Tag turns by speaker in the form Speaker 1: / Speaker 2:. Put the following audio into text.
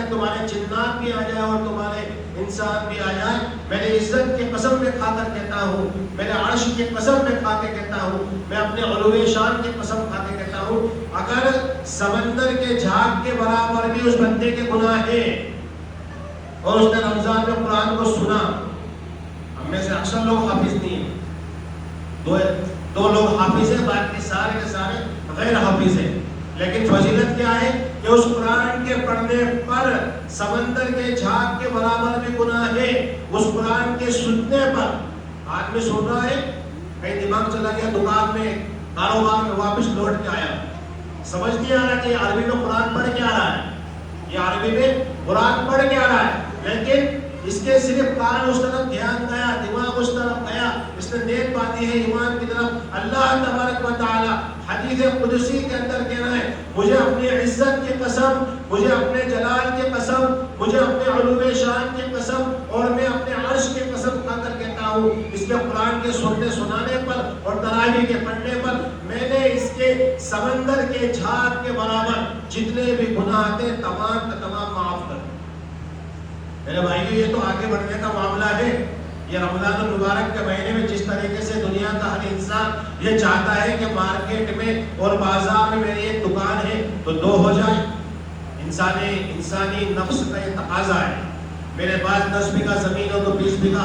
Speaker 1: کہ تمہارے جنات بھی آ جائے اور تمہارے انسان بھی آ جائے، میرے عزت کی قسم میں کھا کر کہتا ہوں، میرے عرش کی قسم میں کھا کے کہتا ہوں، میں اپنے علو شان کی قسم کھا کے کہتا ہوں، اگر سمندر کے جھاگ کے برابر بھی اس بندے کے گناہ ہیں اور اس نے رمضان میں قرآن کو سنا، ہم میں سے اکثر لوگ حافظ نہیں ہیں، دو لوگ حافظ ہیں، باقی سارے کے سارے غیر حافظ ہیں، لیکن فضیلت کیا ہے کہ اس قرآن کے پڑھنے پر سمندر کے جھاگ کے برابر بھی گناہ ہے، اس قرآن کے سننے پر آدمی سن رہا ہے، کہیں دماغ چلا گیا دکان میں کاروبار میں واپس لوٹ کے آیا، سمجھ نہیں آ رہا کہ یہ عربی میں قرآن پڑھ کے آ رہا ہے، یہ عربی میں قرآن پڑھ کے آ رہا ہے، لیکن اس کے صرف کان اس طرف دھیان گیا، دماغ اس طرف گیا، اس نے نیت باندھی ہے ایمان کی طرف۔ اللہ تبارک و تعالی حدیث قدسی کے اندر کہہ رہا ہے، مجھے اپنی عزت کی قسم، مجھے اپنے جلال کی قسم، مجھے اپنے علو شان کی قسم اور میں اپنے عرش کی قسم کھا کر کہتا ہوں، اس کے قرآن کے سننے سنانے پر اور تراویح کے پڑھنے پر میں نے اس کے سمندر کے جھاگ کے برابر جتنے بھی گناہ تھے تمام کا تمام معاف کر دیا۔ میرے بھائیو، یہ تو آگے بڑھنے کا معاملہ ہے۔ یہ رمضان المبارک کے مہینے میں جس طریقے سے دنیا کا ہر انسان یہ چاہتا ہے کہ مارکیٹ میں اور بازار میں میری ایک دکان ہے تو دو ہو جائے، انسانی نفس کا یہ تقاضا ہے، میرے پاس 10 بیگھہ زمین ہو تو 20 بیگھہ